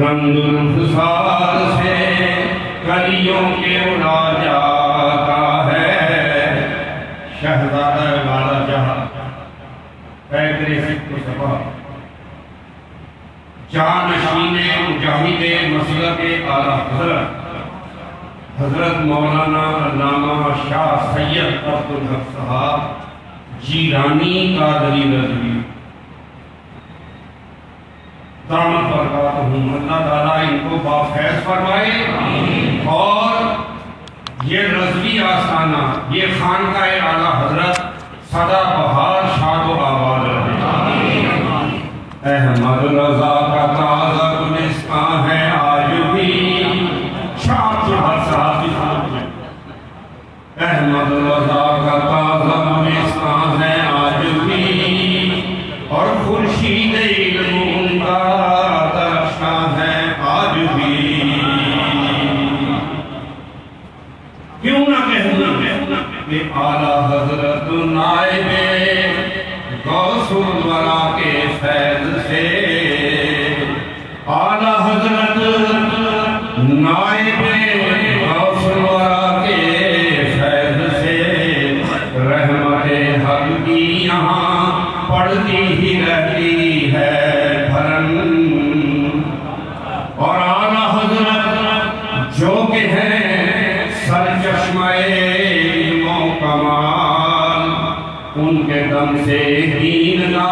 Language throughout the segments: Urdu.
رنگ الفساد سے کلیوں کے اڑا جاتا ہے، شہزادہ والا جہاں پیکرے سکھ صفا جانشین مجاہد مسلک اعلیٰ حضرت مولانا علامہ شاہ سید عبدالحق صاحب جیلانی قادری رضوی دامت برکاتہم، اللہ تعالیٰ ان کو بافیض فرمائے، اور یہ رضوی آستانہ، یہ خانقاہ اعلیٰ حضرت سدا بہار شاد و آباد رہے۔ احمد رضا کا تازہ گلستان ہے آج بھی، چھاپ جو ہر صحابی صاحب میں، احمد رضا کا تازہ گلستان ہے آج بھی، اور خورشید علم کا درخشاں ہے آج بھی۔ کیوں نہ کہوں کہ اعلیٰ حضرت نائب غوث الورا کے فیض سے، اعلیٰ حضرت نائب غوث الورا کے فیض سے، رحمت حق کی یہاں پڑتی ہی رہتی ہے بھرن، اور اعلیٰ حضرت جو کہ ہیں سرچشمہ علم و کمال، ان کے دم سے دین کا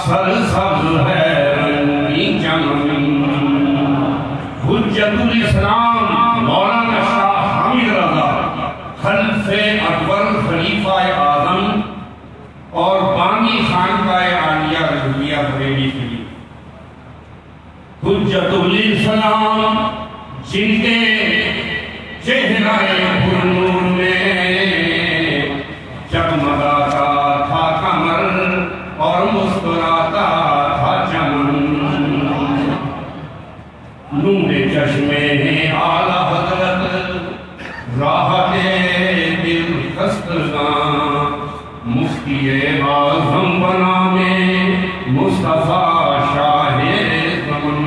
سرسبز ہے رنگی چمن۔ حجت الاسلام مولانا شاہ حامد رضا خلف اکبر خلیفہ اعظم اور بانی خانقاہ عالیہ رضویہ بریلی کی حجت الاسلام، جن کے چہرہ پرنور میں جگمگاتا تھا کمر اور مسکراتا تھا چمن، نور چشمے اعلیٰ حضرت راحت دل خستگاں، مفتی اعظم بنامے مصطفیٰ شاہ زمن۔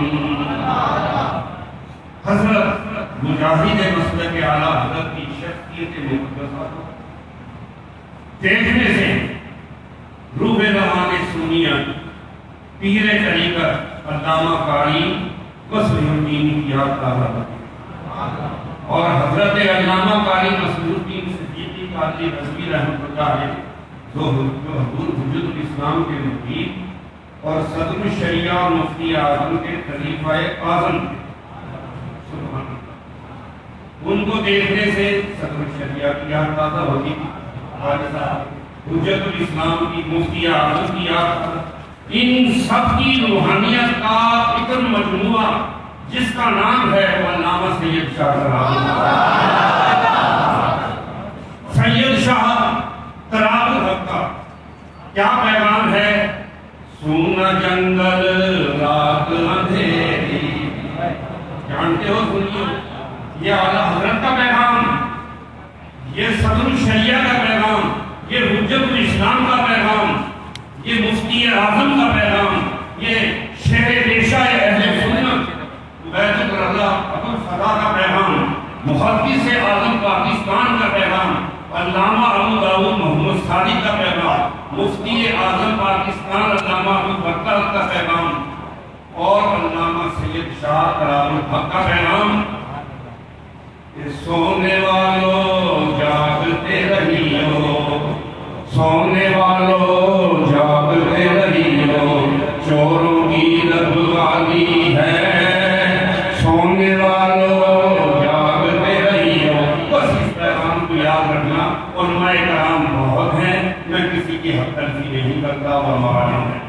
حضرت مجاہد مسلک اعلیٰ حضرت کی شخصیت مقدسہ کو دیکھنے سے روح روان سنیہ پیر طریقت علامہ قاری مصلح الدین کی یاد تازہ ہوتی، اور حضرت علامہ قاری مصلح الدین صدیقی قادری رضوی رحمۃ اللہ علیہ جو حضور حجت الاسلام کے مفید اور صدر الشریعہ اور مفتی اعظم کے خلیفہ اعظم، سبحان اللہ، ان کو دیکھنے سے صدر الشریعہ کی یاد تازہ ہوتی تھی، حجت الاسلام کی مفتی اعظم کی یاد، ان سب کی روحانیت کا ایک مجموعہ جس کا نام ہے علامہ سید شاہ سید شاہ تراب الحق کا کیا پیغام ہے؟ سونا جنگل رات اندھیری، جانتے ہو، سنیے، یہ اعلیٰ حضرت کا پیغام، یہ صدر الشریعہ کا پیغام، یہ حجت الاسلام کا پیغام، یہ مفتی اعظم کا پیغام، یہ شہر ریشہ اہل سنت بیت الرضا ابو الفضا کا پیغام، محدث اعظم پاکستان کا پیغام، علامہ ابو داؤد محمد صادق کا پیغام، مفتی اعظم پاکستان علامہ ابو بکر کا پیغام، اور علامہ سید شاہ تراب الحق کا پیغام، سونے والوں جاگتے رہیو، سونے والوں جاگتے رہیو، چوروں کی رکھوالی ہے، سونے والوں جاگتے رہیو۔ بس اس پیغام کو یاد رکھنا، علماء کرام بہت ہیں، میں کسی کی حق تلفی نہیں کرتا، اور ہمارا نام ہے